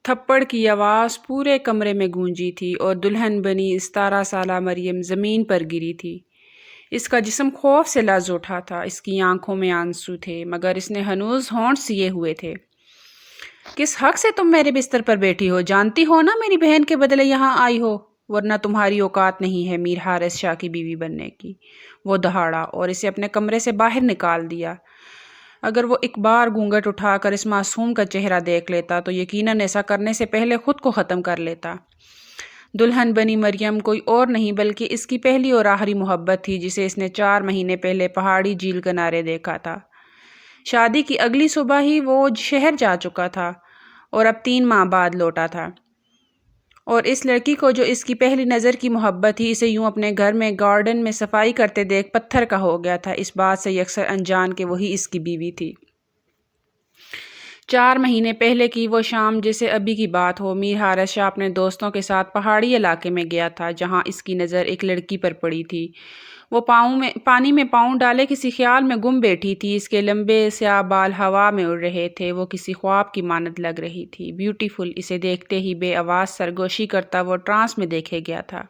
تھپڑ کی آواز پورے کمرے میں گونجی تھی اور دلہن بنی 17 سالہ مریم زمین پر گری تھی۔ اس کا جسم خوف سے لرز اٹھا تھا، اس کی آنکھوں میں آنسو تھے، مگر اس نے ہنوز ہونٹ سیے ہوئے تھے۔ کس حق سے تم میرے بستر پر بیٹھی ہو؟ جانتی ہو نا میری بہن کے بدلے یہاں آئی ہو، ورنہ تمہاری اوقات نہیں ہے میر حارث شاہ کی بیوی بننے کی۔ وہ دہاڑا اور اسے اپنے کمرے سے باہر نکال دیا۔ اگر وہ ایک بار گھونگھٹ اٹھا کر اس معصوم کا چہرہ دیکھ لیتا تو یقیناً ایسا کرنے سے پہلے خود کو ختم کر لیتا۔ دلہن بنی مریم کوئی اور نہیں بلکہ اس کی پہلی اور آخری محبت تھی، جسے اس نے 4 مہینے پہلے پہاڑی جھیل کنارے دیکھا تھا۔ شادی کی اگلی صبح ہی وہ شہر جا چکا تھا اور اب 3 ماہ بعد لوٹا تھا، اور اس لڑکی کو جو اس کی پہلی نظر کی محبت تھی، اسے یوں اپنے گھر میں گارڈن میں صفائی کرتے دیکھ پتھر کا ہو گیا تھا، اس بات سے یکسر انجان کہ وہی اس کی بیوی تھی۔ 4 مہینے پہلے کی وہ شام جیسے ابھی کی بات ہو، میر حارث شاہ اپنے دوستوں کے ساتھ پہاڑی علاقے میں گیا تھا، جہاں اس کی نظر ایک لڑکی پر پڑی تھی۔ وہ پانی میں پاؤں ڈالے کسی خیال میں گم بیٹھی تھی، اس کے لمبے سیاہ بال ہوا میں اڑ رہے تھے، وہ کسی خواب کی مانند لگ رہی تھی۔ بیوٹیفل، اسے دیکھتے ہی بے آواز سرگوشی کرتا وہ ٹرانس میں دیکھے گیا تھا،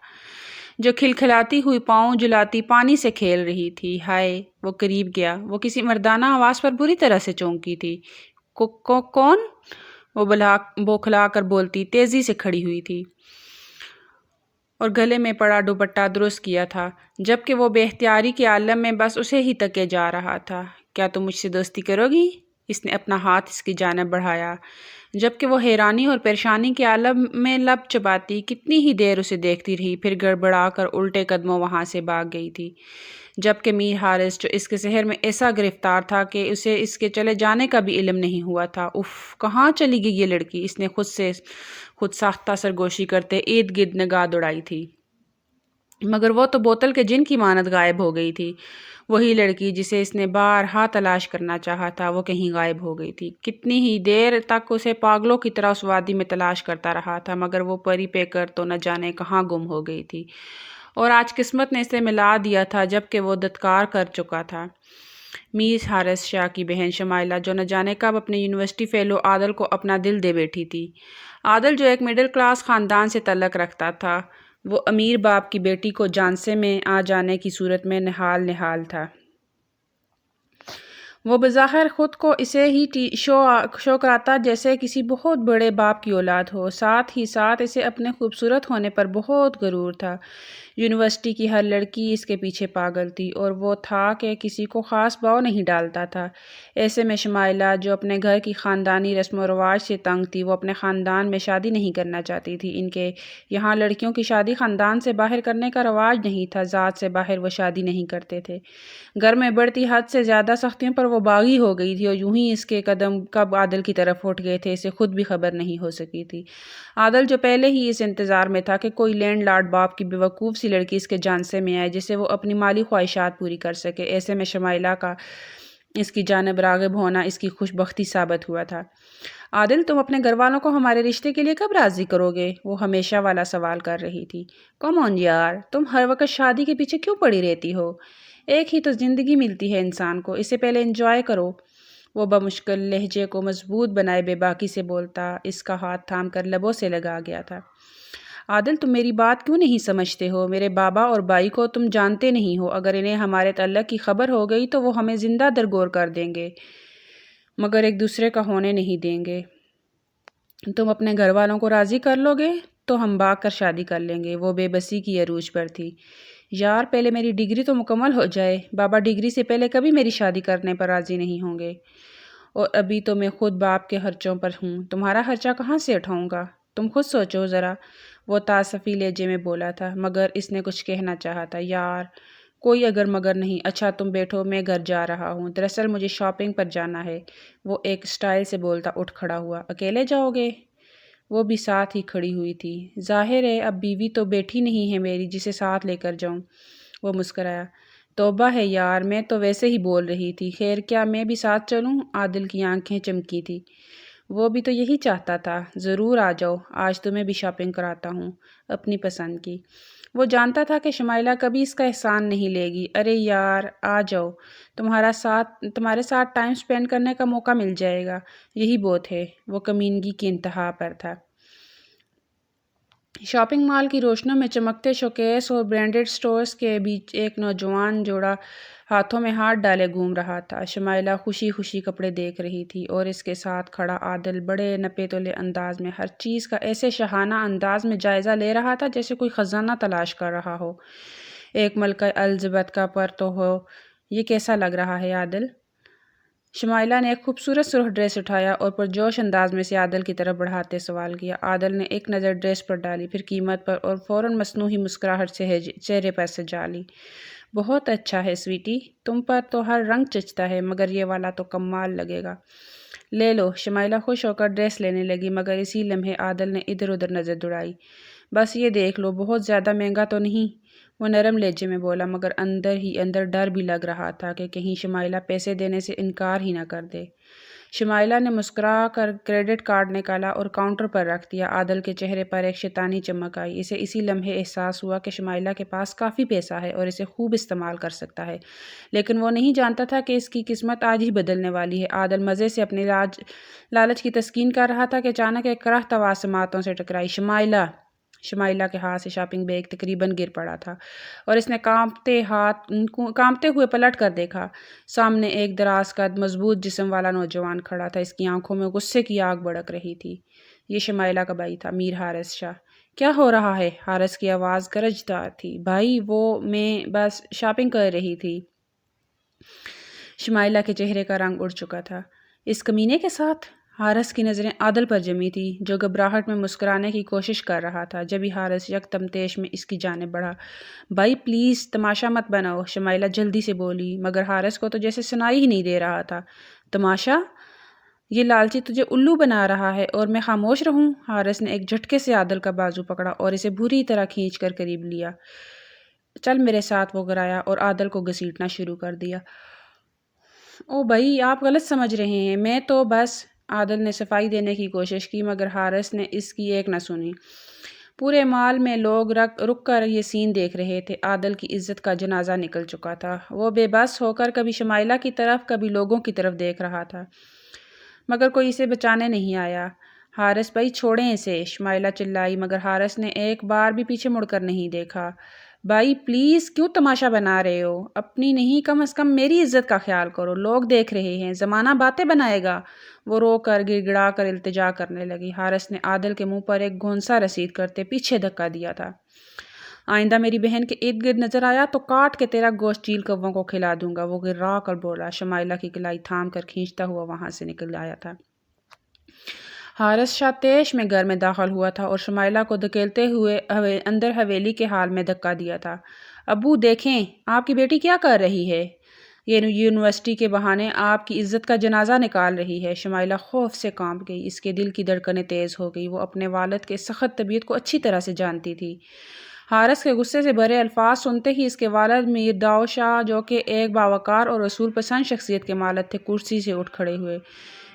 جو کھلکھلاتی ہوئی پاؤں جلاتی پانی سے کھیل رہی تھی۔ ہائے! وہ قریب گیا، وہ کسی مردانہ آواز پر بری طرح سے چونکی تھی۔ کون؟ وہ بوکھلا کر بولتی تیزی سے کھڑی ہوئی تھی اور گلے میں پڑا دوپٹہ درست کیا تھا، جبکہ وہ بے اختیاری کے عالم میں بس اسے ہی تکے جا رہا تھا۔ کیا تم مجھ سے دوستی کرو گی؟ اس نے اپنا ہاتھ اس کی جانب بڑھایا، جبکہ وہ حیرانی اور پریشانی کے عالم میں لب چباتی کتنی ہی دیر اسے دیکھتی رہی، پھر گڑبڑا کر الٹے قدموں وہاں سے بھاگ گئی تھی۔ جبکہ میر حارث جو اس کے شہر میں ایسا گرفتار تھا کہ اسے اس کے چلے جانے کا بھی علم نہیں ہوا تھا۔ اف! کہاں چلی گئی یہ لڑکی؟ اس نے خود ساختہ سرگوشی کرتے ارد گرد نگاہ دوڑائی تھی، مگر وہ تو بوتل کے جن کی مانند غائب ہو گئی تھی۔ وہی لڑکی جسے اس نے بارہا تلاش کرنا چاہا تھا، وہ کہیں غائب ہو گئی تھی۔ کتنی ہی دیر تک اسے پاگلوں کی طرح اس وادی میں تلاش کرتا رہا تھا، مگر وہ پری پیکر تو نہ جانے کہاں گم ہو گئی تھی، اور آج قسمت نے اسے ملا دیا تھا جبکہ وہ دتکار کر چکا تھا۔ میر حارث شاہ کی بہن شمائلہ جو نہ جانے کب اپنے یونیورسٹی فیلو عادل کو اپنا دل دے بیٹھی تھی۔ عادل جو ایک مڈل کلاس خاندان سے تعلق رکھتا تھا، وہ امیر باپ کی بیٹی کو جانسے میں آ جانے کی صورت میں نہال تھا۔ وہ بظاہر خود کو اسے ہی شو کراتا جیسے کسی بہت بڑے باپ کی اولاد ہو، ساتھ ہی ساتھ اسے اپنے خوبصورت ہونے پر بہت غرور تھا۔ یونیورسٹی کی ہر لڑکی اس کے پیچھے پاگل تھی، اور وہ تھا کہ کسی کو خاص باؤ نہیں ڈالتا تھا۔ ایسے میں شمائلہ جو اپنے گھر کی خاندانی رسم و رواج سے تنگ تھی، وہ اپنے خاندان میں شادی نہیں کرنا چاہتی تھی۔ ان کے یہاں لڑکیوں کی شادی خاندان سے باہر کرنے کا رواج نہیں تھا، ذات سے باہر وہ شادی نہیں کرتے تھے۔ گھر میں بڑھتی حد سے زیادہ سختیوں پر وہ باغی ہو گئی تھی، اور یوں ہی اس کے قدم کب عادل کی طرف اٹھ گئے تھے اسے خود بھی خبر نہیں ہو سکی تھی۔ عادل جو پہلے ہی اس انتظار میں تھا کہ کوئی لینڈ لارڈ باپ کی بیوقوف سی لڑکی اس کے جانسے میں آئے جسے وہ اپنی مالی خواہشات پوری کر سکے، ایسے میں شمائلہ کا اس کی جانب راغب ہونا اس کی خوش بختی ثابت ہوا تھا۔ عادل، تم اپنے گھر والوں کو ہمارے رشتے کے لیے کب راضی کرو گے؟ وہ ہمیشہ والا سوال کر رہی تھی۔ کم آن یار، تم ہر وقت شادی کے پیچھے کیوں پڑی رہتی ہو؟ ایک ہی تو زندگی ملتی ہے انسان کو، اسے پہلے انجوائے کرو۔ وہ بمشکل لہجے کو مضبوط بنائے بے باکی سے بولتا، اس کا ہاتھ تھام کر لبوں سے لگا گیا تھا۔ عادل، تم میری بات کیوں نہیں سمجھتے ہو؟ میرے بابا اور بائی کو تم جانتے نہیں ہو، اگر انہیں ہمارے تعلق کی خبر ہو گئی تو وہ ہمیں زندہ درگور کر دیں گے، مگر ایک دوسرے کا ہونے نہیں دیں گے۔ تم اپنے گھر والوں کو راضی کر لو گے تو ہم بھاگ کر شادی کر لیں گے۔ وہ بے بسی کی عروج پر تھی۔ یار، پہلے میری ڈگری تو مکمل ہو جائے۔ بابا ڈگری سے پہلے کبھی میری شادی کرنے پر راضی نہیں ہوں گے، اور ابھی تو میں خود باپ کے خرچوں پر ہوں، تمہارا خرچہ کہاں سے اٹھاؤں گا؟ تم خود سوچو ذرا، وہ تعسفی لہجے میں بولا تھا، مگر اس نے کچھ کہنا چاہا تھا۔ یار، کوئی اگر مگر نہیں۔ اچھا تم بیٹھو، میں گھر جا رہا ہوں، دراصل مجھے شاپنگ پر جانا ہے۔ وہ ایک سٹائل سے بولتا اٹھ کھڑا ہوا۔ اکیلے جاؤ گے؟ وہ بھی ساتھ ہی کھڑی ہوئی تھی۔ ظاہر ہے اب بیوی تو بیٹھی نہیں ہے میری جسے ساتھ لے کر جاؤں۔ وہ مسکرایا۔ توبہ ہے یار، میں تو ویسے ہی بول رہی تھی۔ خیر، کیا میں بھی ساتھ چلوں؟ عادل کی آنکھیں چمکی تھی۔ وہ بھی تو یہی چاہتا تھا۔ ضرور آ جاؤ، آج تمہیں بھی شاپنگ کراتا ہوں، اپنی پسند کی۔ وہ جانتا تھا کہ شمائلہ کبھی اس کا احسان نہیں لے گی۔ ارے یار، آ جاؤ، تمہارے ساتھ ٹائم سپینڈ کرنے کا موقع مل جائے گا، یہی بہت ہے۔ وہ کمینگی کی انتہا پر تھا۔ شاپنگ مال کی روشنیوں میں چمکتے شوکیس اور برانڈڈ سٹورز کے بیچ ایک نوجوان جوڑا ہاتھوں میں ہاتھ ڈالے گھوم رہا تھا۔ شمائلہ خوشی خوشی کپڑے دیکھ رہی تھی اور اس کے ساتھ کھڑا عادل بڑے نپے تلے انداز میں ہر چیز کا ایسے شاہانہ انداز میں جائزہ لے رہا تھا جیسے کوئی خزانہ تلاش کر رہا ہو، ایک ملکہ الزبتھ کا پر تو ہو۔ یہ کیسا لگ رہا ہے عادل؟ شمائلہ نے ایک خوبصورت سرخ ڈریس اٹھایا اور پرجوش انداز میں سے عادل کی طرف بڑھاتے سوال کیا۔ عادل نے ایک نظر ڈریس پر ڈالی، پھر قیمت پر، اور فوراً مصنوعی مسکراہٹ سے چہرے پر سجا لی۔ بہت اچھا ہے سویٹی، تم پر تو ہر رنگ جچتا ہے، مگر یہ والا تو کمال لگے گا۔ لے لو۔ شمائلہ خوش ہو کر ڈریس لینے لگی، مگر اسی لمحے عادل نے ادھر ادھر نظر دوڑائی۔ بس یہ دیکھ لو، بہت زیادہ مہنگا تو نہیں؟ وہ نرم لہجے میں بولا، مگر اندر ہی اندر ڈر بھی لگ رہا تھا کہ کہیں شمائلہ پیسے دینے سے انکار ہی نہ کر دے۔ شمائلہ نے مسکرا کر کریڈٹ کارڈ نکالا اور کاؤنٹر پر رکھ دیا۔ عادل کے چہرے پر ایک شیطانی چمک آئی۔ اسے اسی لمحے احساس ہوا کہ شمائلہ کے پاس کافی پیسہ ہے اور اسے خوب استعمال کر سکتا ہے، لیکن وہ نہیں جانتا تھا کہ اس کی قسمت آج ہی بدلنے والی ہے۔ عادل مزے سے اپنے لالچ کی تسکین کر رہا تھا کہ اچانک ایک کرخت آواز سماعتوں سے ٹکرائی، شمائلہ! شمائلہ کے ہاتھ سے شاپنگ بیگ تقریباً گر پڑا تھا اور اس نے کانپتے ہوئے پلٹ کر دیکھا۔ سامنے ایک دراز قد مضبوط جسم والا نوجوان کھڑا تھا۔ اس کی آنکھوں میں غصے کی آگ بھڑک رہی تھی۔ یہ شمائلہ کا بھائی تھا، میر حارث شاہ۔ کیا ہو رہا ہے؟ حارث کی آواز گرجدار تھی۔ بھائی، میں بس شاپنگ کر رہی تھی۔ شمائلہ کے چہرے کا رنگ اڑ چکا تھا۔ اس کمینے کے ساتھ؟ حارث کی نظریں عادل پر جمی تھی، جو گھبراہٹ میں مسکرانے کی کوشش کر رہا تھا۔ جبھی حارث یکدم تیش میں اس کی جانب بڑھا۔ بھائی پلیز تماشا مت بناؤ، شمائلہ جلدی سے بولی، مگر حارث کو تو جیسے سنائی ہی نہیں دے رہا تھا۔ تماشا؟ یہ لالچی تجھے الو بنا رہا ہے اور میں خاموش رہوں؟ حارث نے ایک جھٹکے سے عادل کا بازو پکڑا اور اسے بری طرح کھینچ کر قریب لیا۔ چل میرے ساتھ، وہ گرایا اور عادل کو گھسیٹنا شروع کر دیا۔ او بھائی، آپ غلط سمجھ رہے ہیں، میں تو بس… عادل نے صفائی دینے کی کوشش کی، مگر حارث نے اس کی ایک نہ سنی۔ پورے مال میں لوگ رک کر یہ سین دیکھ رہے تھے۔ عادل کی عزت کا جنازہ نکل چکا تھا۔ وہ بے بس ہو کر کبھی شمائلہ کی طرف، کبھی لوگوں کی طرف دیکھ رہا تھا، مگر کوئی اسے بچانے نہیں آیا۔ حارث بھائی چھوڑیں اسے، شمائلہ چلائی، مگر حارث نے ایک بار بھی پیچھے مڑ کر نہیں دیکھا۔ بھائی پلیز کیوں تماشا بنا رہے ہو؟ اپنی نہیں، کم از کم میری عزت کا خیال کرو، لوگ دیکھ رہے ہیں، زمانہ باتیں بنائے گا۔ وہ رو کر گڑ گڑا کر التجا کرنے لگی۔ حارث نے عادل کے منہ پر ایک گھونسا رسید کرتے پیچھے دھکا دیا تھا۔ آئندہ میری بہن کے ارد گرد نظر آیا تو کاٹ کے تیرا گوشت چیل کووں کو کھلا دوں گا، وہ گررا کر بولا۔ شمائلہ کی کلائی تھام کر کھینچتا ہوا وہاں سے نکل آیا تھا۔ حارث شاہ تیش میں گھر میں داخل ہوا تھا اور شمائلہ کو دھکیلتے ہوئے اندر حویلی کے حال میں دھکا دیا تھا۔ ابو دیکھیں، آپ کی بیٹی کیا کر رہی ہے؟ یہ یونیورسٹی کے بہانے آپ کی عزت کا جنازہ نکال رہی ہے۔ شمائلہ خوف سے کانپ گئی، اس کے دل کی دھڑکنیں تیز ہو گئی۔ وہ اپنے والد کے سخت طبیعت کو اچھی طرح سے جانتی تھی۔ حارث کے غصے سے بھرے الفاظ سنتے ہی اس کے والد میر داؤد شاہ، جو کہ ایک باوقار اور اصول پسند شخصیت کے مالک تھے، کرسی سے اٹھ کھڑے ہوئے۔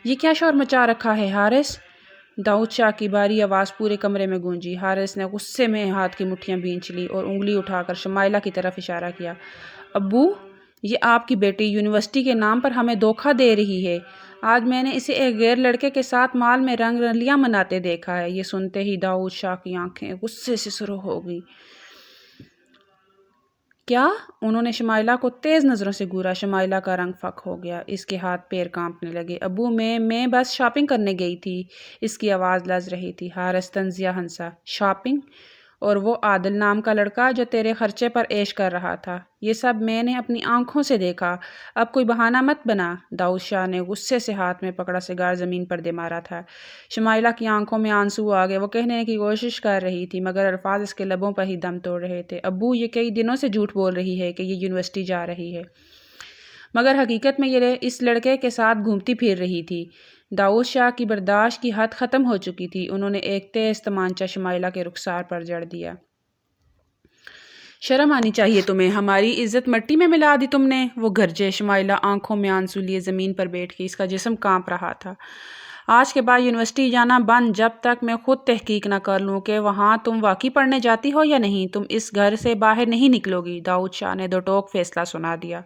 یہ کیا شور مچا رکھا ہے حارث؟ داؤد شاہ کی بھاری آواز پورے کمرے میں گونجی۔ حارث نے غصے میں ہاتھ کی مٹھیاں بھینچ لی اور انگلی اٹھا کر شمائلہ کی طرف اشارہ کیا۔ ابو، یہ آپ کی بیٹی یونیورسٹی کے نام پر ہمیں دھوکہ دے رہی ہے۔ آج میں نے اسے ایک غیر لڑکے کے ساتھ مال میں رنگ رلیاں مناتے دیکھا ہے۔ یہ سنتے ہی داؤد شاہ کی آنکھیں غصے سے سرخ ہو گئی۔ کیا؟ انہوں نے شمائلہ کو تیز نظروں سے گھورا۔ شمائلہ کا رنگ فک ہو گیا، اس کے ہاتھ پیر کانپنے لگے۔ ابو، میں بس شاپنگ کرنے گئی تھی، اس کی آواز لرز رہی تھی۔ حارث طنزیہ ہنسا۔ شاپنگ؟ اور وہ عادل نام کا لڑکا جو تیرے خرچے پر عیش کر رہا تھا؟ یہ سب میں نے اپنی آنکھوں سے دیکھا، اب کوئی بہانہ مت بنا۔ داؤد شاہ نے غصے سے ہاتھ میں پکڑا سگار زمین پر دے مارا تھا۔ شمائلہ کی آنکھوں میں آنسو آ گئے۔ وہ کہنے کی کوشش کر رہی تھی، مگر الفاظ اس کے لبوں پر ہی دم توڑ رہے تھے۔ ابو، یہ کئی دنوں سے جھوٹ بول رہی ہے کہ یہ یونیورسٹی جا رہی ہے، مگر حقیقت میں یہ اس لڑکے کے ساتھ گھومتی پھر رہی تھی۔ داؤد شاہ کی برداشت کی حد ختم ہو چکی تھی۔ انہوں نے ایک تیز تمانچہ شمائلہ کے رخسار پر جڑ دیا۔ شرم آنی چاہیے تمہیں، ہماری عزت مٹی میں ملا دی تم نے، وہ گرجے۔ شمائلہ آنکھوں میں آنسو لیے زمین پر بیٹھ گئی، اس کا جسم کانپ رہا تھا۔ آج کے بعد یونیورسٹی جانا بند، جب تک میں خود تحقیق نہ کر لوں کہ وہاں تم واقعی پڑھنے جاتی ہو یا نہیں۔ تم اس گھر سے باہر نہیں نکلو گی۔ داؤد شاہ نے دو ٹوک فیصلہ سنا دیا۔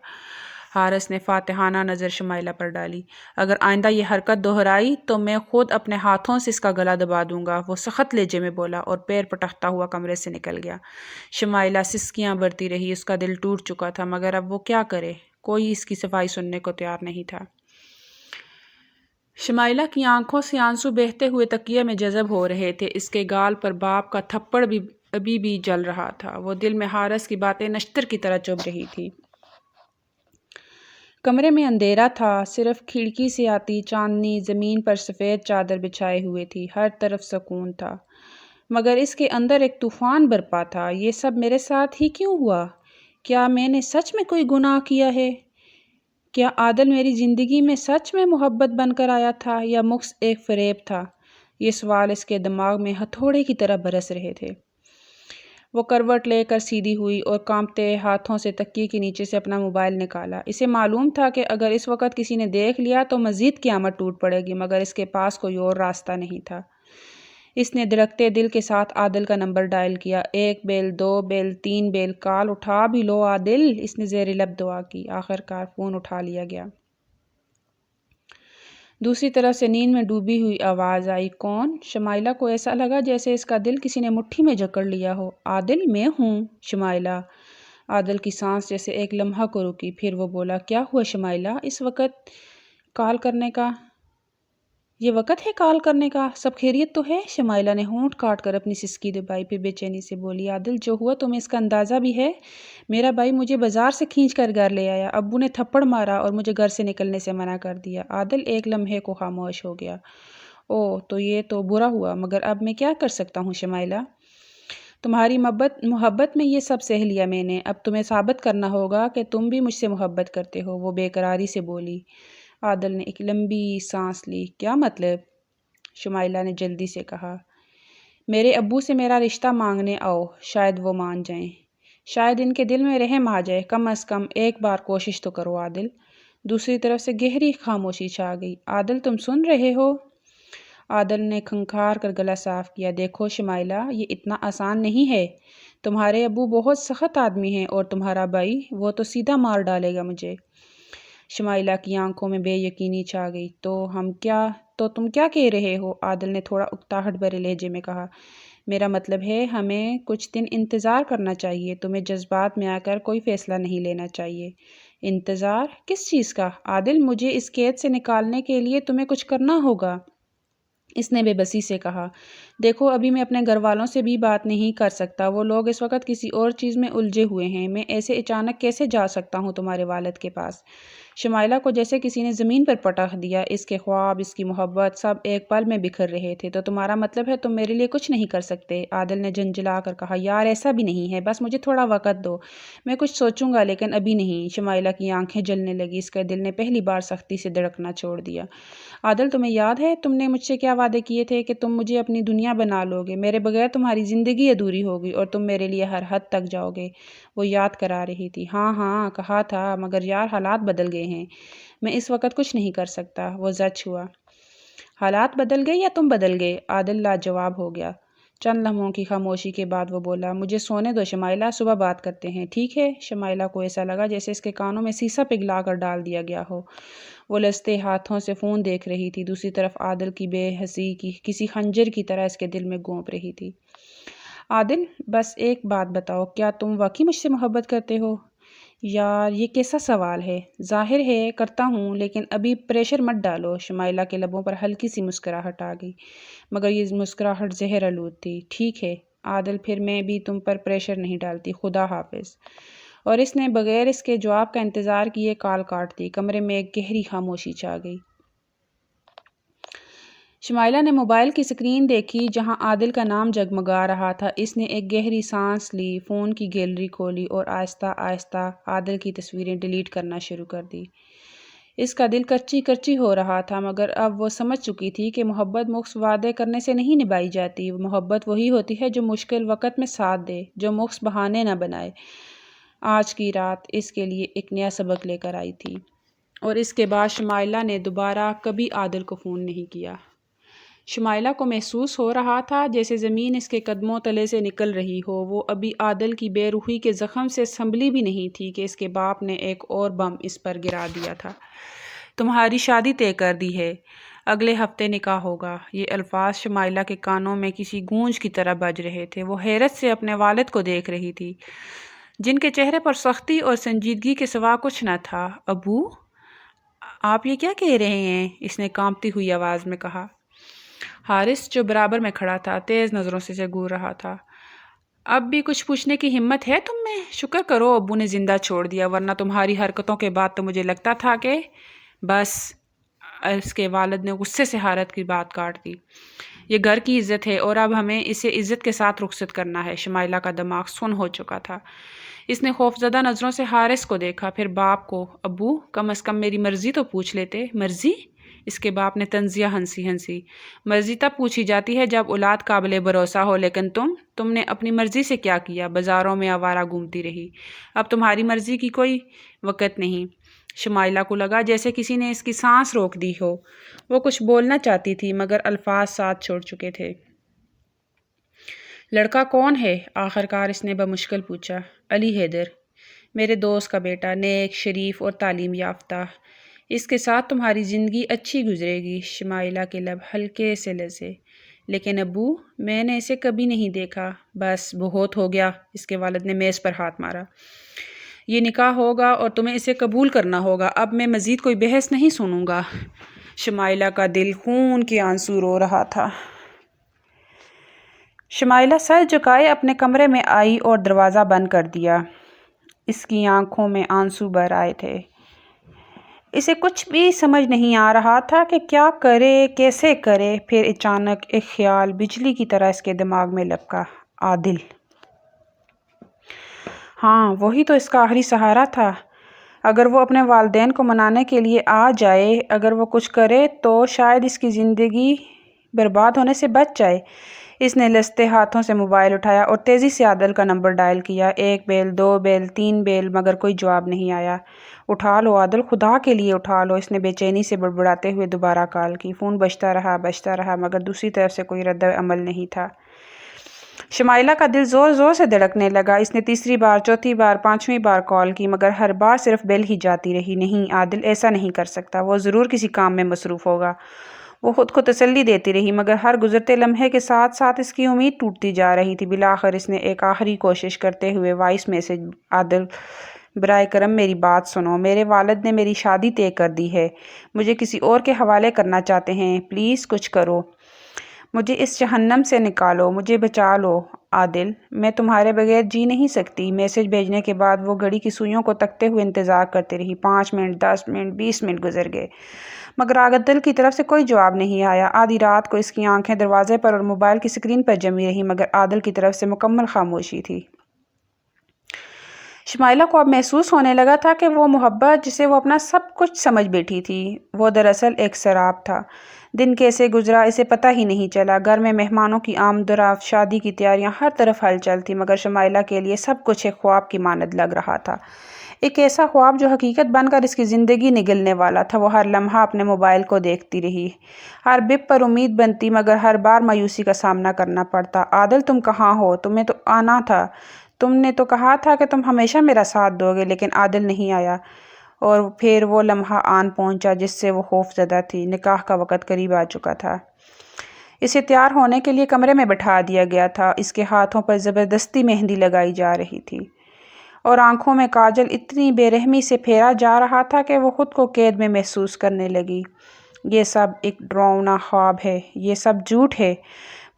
حارث نے فاتحانہ نظر شمائلہ پر ڈالی۔ اگر آئندہ یہ حرکت دہرائی تو میں خود اپنے ہاتھوں سے اس کا گلا دبا دوں گا، وہ سخت لہجے میں بولا اور پیر پٹکتا ہوا کمرے سے نکل گیا۔ شمائلہ سسکیاں بھرتی رہی، اس کا دل ٹوٹ چکا تھا، مگر اب وہ کیا کرے؟ کوئی اس کی صفائی سننے کو تیار نہیں تھا۔ شمائلہ کی آنکھوں سے آنسو بہتے ہوئے تکیے میں جذب ہو رہے تھے، اس کے گال پر باپ کا تھپڑ بھی ابھی بھی جل رہا تھا۔ وہ دل میں حارث کی باتیں نشتر کی طرح چبھ رہی تھی۔ کمرے میں اندھیرا تھا، صرف کھڑکی سے آتی چاندنی زمین پر سفید چادر بچھائے ہوئے تھی، ہر طرف سکون تھا، مگر اس کے اندر ایک طوفان برپا تھا۔ یہ سب میرے ساتھ ہی کیوں ہوا؟ کیا میں نے سچ میں کوئی گناہ کیا ہے؟ کیا عادل میری زندگی میں سچ میں محبت بن کر آیا تھا یا محض ایک فریب تھا؟ یہ سوال اس کے دماغ میں ہتھوڑے کی طرح برس رہے تھے۔ وہ کروٹ لے کر سیدھی ہوئی اور کانپتے ہاتھوں سے تکیے کے نیچے سے اپنا موبائل نکالا۔ اسے معلوم تھا کہ اگر اس وقت کسی نے دیکھ لیا تو مزید قیامت ٹوٹ پڑے گی، مگر اس کے پاس کوئی اور راستہ نہیں تھا۔ اس نے دھڑکتے دل کے ساتھ عادل کا نمبر ڈائل کیا۔ 1 بیل، 2 بیل، 3 بیل، کال اٹھا بھی لو عادل، اس نے زیر لب دعا کی۔ آخرکار فون اٹھا لیا گیا۔ دوسری طرف سے نیند میں ڈوبی ہوئی آواز آئی، کون؟ شمائلہ کو ایسا لگا جیسے اس کا دل کسی نے مٹھی میں جکڑ لیا ہو۔ عادل، میں ہوں شمائلہ۔ عادل کی سانس جیسے ایک لمحہ کو رکی، پھر وہ بولا، کیا ہوا شمائلہ؟ اس وقت کال کرنے کا؟ یہ وقت ہے کال کرنے کا؟ سب خیریت تو ہے؟ شمائلہ نے ہونٹ کاٹ کر اپنی سسکی دبائی، پھر بے چینی سے بولی، عادل جو ہوا تمہیں اس کا اندازہ بھی ہے؟ میرا بھائی مجھے بازار سے کھینچ کر گھر لے آیا، ابو نے تھپڑ مارا اور مجھے گھر سے نکلنے سے منع کر دیا۔ عادل ایک لمحے کو خاموش ہو گیا۔ اوہ، تو یہ تو برا ہوا، مگر اب میں کیا کر سکتا ہوں شمائلہ؟ تمہاری محبت میں یہ سب سہ لیا میں نے، اب تمہیں ثابت کرنا ہوگا کہ تم بھی مجھ سے محبت کرتے ہو، وہ بے قراری سے بولی۔ عادل نے ایک لمبی سانس لی۔ کیا مطلب؟ شمائلہ نے جلدی سے کہا، میرے ابو سے میرا رشتہ مانگنے آؤ، شاید وہ مان جائیں، شاید ان کے دل میں رحم آ جائے، کم از کم ایک بار کوشش تو کرو عادل۔ دوسری طرف سے گہری خاموشی چھا گئی۔ عادل تم سن رہے ہو؟ عادل نے کھنکھار کر گلا صاف کیا۔ دیکھو شمائلہ، یہ اتنا آسان نہیں ہے، تمہارے ابو بہت سخت آدمی ہیں، اور تمہارا بھائی، وہ تو سیدھا مار ڈالے گا مجھے۔ شمائلہ کی آنکھوں میں بے یقینی چھا گئی۔ تو تم کیا کہہ رہے ہو؟ عادل نے تھوڑا اکتاہٹ بھرے لہجے میں کہا، میرا مطلب ہے ہمیں کچھ دن انتظار کرنا چاہیے، تمہیں جذبات میں آ کر کوئی فیصلہ نہیں لینا چاہیے۔ انتظار؟ کس چیز کا؟ عادل، مجھے اس قید سے نکالنے کے لیے تمہیں کچھ کرنا ہوگا، اس نے بے بسی سے کہا۔ دیکھو ابھی میں اپنے گھر والوں سے بھی بات نہیں کر سکتا، وہ لوگ اس وقت کسی اور چیز میں الجھے ہوئے ہیں، میں ایسے اچانک کیسے جا سکتا ہوں تمہارے والد کے پاس؟ شمائلہ کو جیسے کسی نے زمین پر پٹخ دیا، اس کے خواب، اس کی محبت، سب ایک پل میں بکھر رہے تھے۔ تو تمہارا مطلب ہے تم میرے لیے کچھ نہیں کر سکتے؟ عادل نے جھنجھلا کر کہا، یار ایسا بھی نہیں ہے، بس مجھے تھوڑا وقت دو، میں کچھ سوچوں گا، لیکن ابھی نہیں۔ شمائلہ کی آنکھیں جلنے لگی، اس کے دل نے پہلی بار سختی سے دھڑکنا چھوڑ دیا۔ عادل، تمہیں یاد ہے تم نے مجھ سے کیا وعدے کیے تھے کہ تم مجھے اپنی دنیا بنا لو گے، میرے بغیر تمہاری زندگی ادھوری ہوگی اور تم میرے لیے ہر حد تک جاؤ گے؟ وہ یاد کرا رہی تھی۔ ہاں ہاں کہا تھا، مگر یار حالات بدل گئے ہیں، میں اس وقت کچھ نہیں کر سکتا۔ وہ زچ ہوا۔ حالات بدل گئے یا تم بدل گئے؟ عادل لاجواب ہو گیا۔ چند لمحوں کی خاموشی کے بعد وہ بولا، مجھے سونے دو شمائلہ، صبح بات کرتے ہیں، ٹھیک ہے؟ شمائلہ کو ایسا لگا جیسے اس کے کانوں میں سیسا پگھلا کر ڈال دیا گیا ہو۔ وہ لرزتے ہاتھوں سے فون دیکھ رہی تھی، دوسری طرف عادل کی بے حسی کی کسی خنجر کی طرح اس کے دل میں گونپ رہی تھی۔ عادل، بس ایک بات بتاؤ، کیا تم واقعی مجھ سے محبت کرتے ہو؟ یار یہ کیسا سوال ہے؟ ظاہر ہے کرتا ہوں، لیکن ابھی پریشر مت ڈالو۔ شمائلہ کے لبوں پر ہلکی سی مسکراہٹ آ گئی، مگر یہ مسکراہٹ زہر آلود تھی۔ ٹھیک ہے عادل، پھر میں بھی تم پر پریشر نہیں ڈالتی، خدا حافظ۔ اور اس نے بغیر اس کے جواب کا انتظار کیے کال کاٹ دی۔ کمرے میں ایک گہری خاموشی چھا گئی۔ شمائلہ نے موبائل کی سکرین دیکھی جہاں عادل کا نام جگمگا رہا تھا۔ اس نے ایک گہری سانس لی، فون کی گیلری کھولی اور آہستہ آہستہ عادل کی تصویریں ڈیلیٹ کرنا شروع کر دی۔ اس کا دل کرچی کرچی ہو رہا تھا، مگر اب وہ سمجھ چکی تھی کہ محبت مخص وعدے کرنے سے نہیں نبھائی جاتی، محبت وہی ہوتی ہے جو مشکل وقت میں ساتھ دے، جو مخص بہانے نہ بنائے۔ آج کی رات اس کے لیے ایک نیا سبق لے کر آئی تھی، اور اس کے بعد شمائلہ نے دوبارہ کبھی عادل کو فون نہیں کیا۔ شمائلہ کو محسوس ہو رہا تھا جیسے زمین اس کے قدموں تلے سے نکل رہی ہو۔ وہ ابھی عادل کی بے روحی کے زخم سے سنبھلی بھی نہیں تھی کہ اس کے باپ نے ایک اور بم اس پر گرا دیا تھا۔ تمہاری شادی طے کر دی ہے، اگلے ہفتے نکاح ہوگا۔ یہ الفاظ شمائلہ کے کانوں میں کسی گونج کی طرح بج رہے تھے۔ وہ حیرت سے اپنے والد کو دیکھ رہی تھی، جن کے چہرے پر سختی اور سنجیدگی کے سوا کچھ نہ تھا۔ ابو، آپ یہ کیا کہہ رہے ہیں؟ اس نے کانپتی ہوئی آواز میں کہا۔ حارث جو برابر میں کھڑا تھا تیز نظروں سے گور رہا تھا۔ اب بھی کچھ پوچھنے کی ہمت ہے تم میں؟ شکر کرو ابو نے زندہ چھوڑ دیا، ورنہ تمہاری حرکتوں کے بعد تو مجھے لگتا تھا کہ بس۔ اس کے والد نے غصے سے حارث کی بات کاٹ دی۔ یہ گھر کی عزت ہے اور اب ہمیں اسے عزت کے ساتھ رخصت کرنا ہے۔ شمائلہ کا دماغ سن ہو چکا تھا۔ اس نے خوفزدہ نظروں سے حارث کو دیکھا، پھر باپ کو۔ ابو، کم از کم میری مرضی تو پوچھ لیتے۔ مرضی؟ اس کے باپ نے طنزیہ ہنسی۔ مرضی تب پوچھی جاتی ہے جب اولاد قابل بھروسہ ہو، لیکن تم نے اپنی مرضی سے کیا کیا؟ بازاروں میں آوارہ گھومتی رہی۔ اب تمہاری مرضی کی کوئی وقت نہیں۔ شمائلہ کو لگا جیسے کسی نے اس کی سانس روک دی ہو۔ وہ کچھ بولنا چاہتی تھی مگر الفاظ ساتھ چھوڑ چکے تھے۔ لڑکا کون ہے؟ آخر کار اس نے بمشکل پوچھا۔ علی حیدر، میرے دوست کا بیٹا، نیک، شریف اور تعلیم یافتہ۔ اس کے ساتھ تمہاری زندگی اچھی گزرے گی۔ شمائلہ کے لب ہلکے سے لرزے۔ لیکن ابو، میں نے اسے کبھی نہیں دیکھا۔ بس بہت ہو گیا، اس کے والد نے میز پر ہاتھ مارا۔ یہ نکاح ہوگا اور تمہیں اسے قبول کرنا ہوگا۔ اب میں مزید کوئی بحث نہیں سنوں گا۔ شمائلہ کا دل خون کے آنسو رو رہا تھا۔ شمائلہ سر جھکائے اپنے کمرے میں آئی اور دروازہ بند کر دیا۔ اس کی آنکھوں میں آنسو بھر آئے تھے۔ اسے کچھ بھی سمجھ نہیں آ رہا تھا کہ کیا کرے، کیسے کرے۔ پھر اچانک ایک خیال بجلی کی طرح اس کے دماغ میں لپکا۔ عادل! ہاں، وہی تو اس کا آخری سہارا تھا۔ اگر وہ اپنے والدین کو منانے کے لیے آ جائے، اگر وہ کچھ کرے تو شاید اس کی زندگی برباد ہونے سے بچ جائے۔ اس نے لرزتے ہاتھوں سے موبائل اٹھایا اور تیزی سے عادل کا نمبر ڈائل کیا۔ 1 بیل، 2 بیل، 3 بیل، مگر کوئی جواب نہیں آیا۔ اٹھا لو عادل، خدا کے لیے اٹھا لو، اس نے بے چینی سے بڑبڑاتے ہوئے دوبارہ کال کی۔ فون بجتا رہا مگر دوسری طرف سے کوئی رد عمل نہیں تھا۔ شمائلہ کا دل زور زور سے دھڑکنے لگا۔ اس نے تیسری بار، چوتھی بار، 5ویں بار کال کی مگر ہر بار صرف بیل ہی جاتی رہی۔ نہیں عادل ایسا نہیں کر سکتا، وہ ضرور کسی کام میں مصروف ہوگا۔ وہ خود کو تسلی دیتی رہی مگر ہر گزرتے لمحے کے ساتھ ساتھ اس کی امید ٹوٹتی جا رہی تھی۔ بالآخر اس نے ایک آخری کوشش کرتے ہوئے وائس میسج: عادل، برائے کرم میری بات سنو۔ میرے والد نے میری شادی طے کر دی ہے، مجھے کسی اور کے حوالے کرنا چاہتے ہیں۔ پلیز کچھ کرو، مجھے اس جہنم سے نکالو، مجھے بچا لو۔ عادل، میں تمہارے بغیر جی نہیں سکتی۔ میسج بھیجنے کے بعد وہ گھڑی کی سوئیوں کو تکتے ہوئے انتظار کرتی رہی۔ 5 منٹ، 10 منٹ، 20 منٹ گزر گئے مگر عادل کی طرف سے کوئی جواب نہیں آیا۔ آدھی رات کو اس کی آنکھیں دروازے پر اور موبائل کی اسکرین پر جمی رہی مگر عادل کی طرف سے مکمل خاموشی تھی۔ شمائلہ کو اب محسوس ہونے لگا تھا کہ وہ محبت جسے وہ اپنا سب کچھ سمجھ بیٹھی تھی، وہ دراصل ایک سراب تھا۔ دن کیسے گزرا اسے پتہ ہی نہیں چلا۔ گھر میں مہمانوں کی آمد و رفت، شادی کی تیاریاں، ہر طرف ہلچل تھی مگر شمائلہ کے لیے سب کچھ ایک خواب کی مانند لگ رہا تھا۔ ایک ایسا خواب جو حقیقت بن کر اس کی زندگی نگلنے والا تھا۔ وہ ہر لمحہ اپنے موبائل کو دیکھتی رہی۔ ہر بپ پر امید بنتی مگر ہر بار مایوسی کا سامنا کرنا پڑتا۔ عادل، تم کہاں ہو؟ تمہیں تو آنا تھا، تم نے تو کہا تھا کہ تم ہمیشہ میرا ساتھ دو گے۔ لیکن عادل نہیں آیا۔ اور پھر وہ لمحہ آن پہنچا جس سے وہ خوف زدہ تھی۔ نکاح کا وقت قریب آ چکا تھا۔ اسے تیار ہونے کے لیے کمرے میں بٹھا دیا گیا تھا۔ اس کے ہاتھوں پر زبردستی مہندی لگائی جا رہی تھی اور آنکھوں میں کاجل اتنی بے رحمی سے پھیرا جا رہا تھا کہ وہ خود کو قید میں محسوس کرنے لگی۔ یہ سب ایک ڈراؤنا خواب ہے، یہ سب جھوٹ ہے۔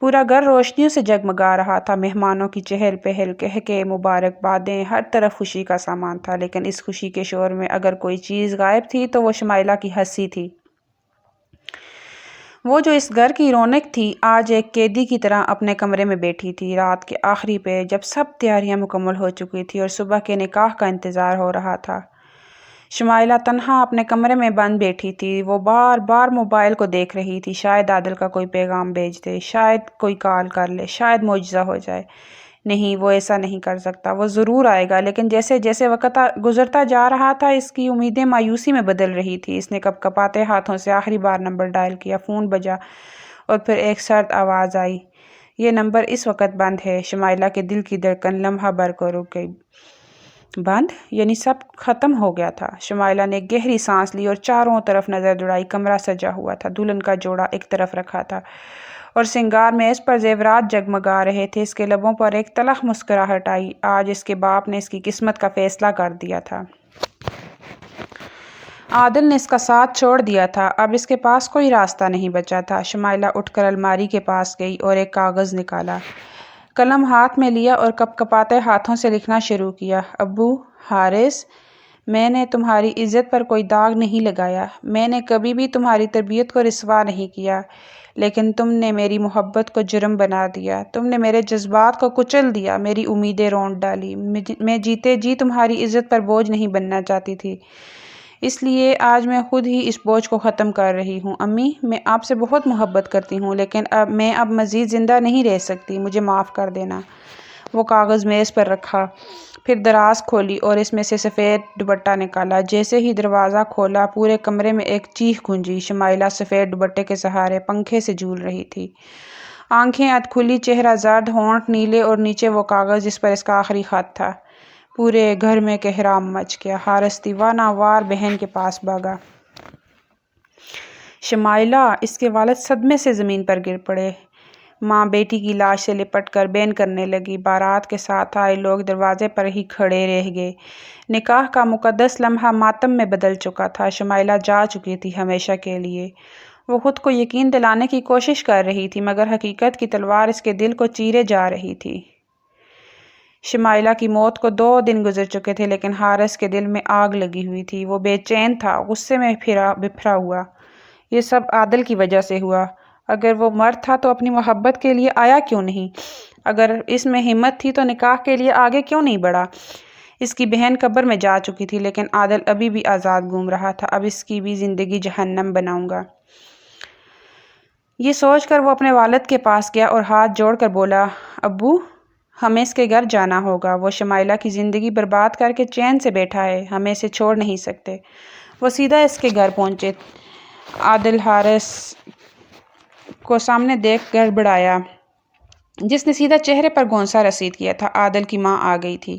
پورا گھر روشنیوں سے جگمگا رہا تھا، مہمانوں کی چہل پہل، قہقہے، مبارکبادیں، ہر طرف خوشی کا سامان تھا۔ لیکن اس خوشی کے شور میں اگر کوئی چیز غائب تھی تو وہ شمائلہ کی ہنسی تھی۔ وہ جو اس گھر کی رونق تھی آج ایک قیدی کی طرح اپنے کمرے میں بیٹھی تھی۔ رات کے آخری پہر جب سب تیاریاں مکمل ہو چکی تھی اور صبح کے نکاح کا انتظار ہو رہا تھا، شمائلہ تنہا اپنے کمرے میں بند بیٹھی تھی۔ وہ بار بار موبائل کو دیکھ رہی تھی، شاید عادل کا کوئی پیغام بھیج دے، شاید کوئی کال کر لے، شاید معجزہ ہو جائے۔ نہیں، وہ ایسا نہیں کر سکتا، وہ ضرور آئے گا۔ لیکن جیسے جیسے وقت گزرتا جا رہا تھا اس کی امیدیں مایوسی میں بدل رہی تھی۔ اس نے کپکپاتے ہاتھوں سے آخری بار نمبر ڈائل کیا۔ فون بجا اور پھر ایک سرد آواز آئی، یہ نمبر اس وقت بند ہے۔ شمائلہ کے دل کی دھڑکن لمحہ بھر کو رک گئی۔ بند؟ یعنی سب ختم ہو گیا تھا۔ شمائلہ نے گہری سانس لی اور چاروں طرف نظر دوڑائی۔ کمرہ سجا ہوا تھا، دلہن کا جوڑا ایک طرف رکھا تھا اور سنگار میز پر زیورات جگمگا رہے تھے۔ اس کے لبوں پر ایک تلخ مسکراہٹ آئی۔ آج اس کے باپ نے اس کی قسمت کا فیصلہ کر دیا تھا۔ عادل نے اس کا ساتھ چھوڑ دیا تھا، اب اس کے پاس کوئی راستہ نہیں بچا تھا۔ شمائلہ اٹھ کر الماری کے پاس گئی اور ایک کاغذ نکالا، قلم ہاتھ میں لیا اور کپ کپاتے ہاتھوں سے لکھنا شروع کیا۔ ابو حارث، میں نے تمہاری عزت پر کوئی داغ نہیں لگایا، میں نے کبھی بھی تمہاری تربیت کو رسوا نہیں کیا، لیکن تم نے میری محبت کو جرم بنا دیا، تم نے میرے جذبات کو کچل دیا، میری امیدیں رونٹ ڈالی۔ میں جیتے جی تمہاری عزت پر بوجھ نہیں بننا چاہتی تھی، اس لیے آج میں خود ہی اس بوجھ کو ختم کر رہی ہوں۔ امی، میں آپ سے بہت محبت کرتی ہوں، لیکن میں اب مزید زندہ نہیں رہ سکتی، مجھے معاف کر دینا۔ وہ کاغذ میز پر رکھا، پھر دراز کھولی اور اس میں سے سفید دوپٹہ نکالا۔ جیسے ہی دروازہ کھولا، پورے کمرے میں ایک چیخ گونجی۔ شمائلہ سفید دوپٹے کے سہارے پنکھے سے جھول رہی تھی، آنکھیں ادھ کھلی، چہرہ زرد، ہونٹ نیلے اور نیچے وہ کاغذ جس پر اس کا آخری خط تھا۔ پورے گھر میں کہرام مچ گیا۔ حارث دیوانہ وار بہن کے پاس بھاگا۔ شمائلہ، اس کے والد صدمے سے زمین پر گر پڑے۔ ماں بیٹی کی لاش سے لپٹ کر بین کرنے لگی۔ بارات کے ساتھ آئے لوگ دروازے پر ہی کھڑے رہ گئے۔ نکاح کا مقدس لمحہ ماتم میں بدل چکا تھا۔ شمائلہ جا چکی تھی ہمیشہ کے لیے۔ وہ خود کو یقین دلانے کی کوشش کر رہی تھی، مگر حقیقت کی تلوار اس کے دل کو چیرے جا رہی تھی۔ شمائلہ کی موت کو 2 دن گزر چکے تھے، لیکن حارث کے دل میں آگ لگی ہوئی تھی۔ وہ بے چین تھا، غصے میں بفرا ہوا۔ یہ سب عادل کی وجہ سے ہوا۔ اگر وہ مرد تھا تو اپنی محبت کے لیے آیا کیوں نہیں؟ اگر اس میں ہمت تھی تو نکاح کے لیے آگے کیوں نہیں بڑھا؟ اس کی بہن قبر میں جا چکی تھی، لیکن عادل ابھی بھی آزاد گھوم رہا تھا۔ اب اس کی بھی زندگی جہنم بناؤں گا۔ یہ سوچ کر وہ اپنے والد کے پاس گیا اور ہاتھ جوڑ کر بولا، ابو، ہمیں اس کے گھر جانا ہوگا۔ وہ شمائلہ کی زندگی برباد کر کے چین سے بیٹھا ہے، ہمیں اسے چھوڑ نہیں سکتے۔ وہ سیدھا اس کے گھر پہنچے۔ عادل حارث کو سامنے دیکھ گڑبڑایا، جس نے سیدھا چہرے پر گھونسا رسید کیا تھا۔ عادل کی ماں آ گئی تھی،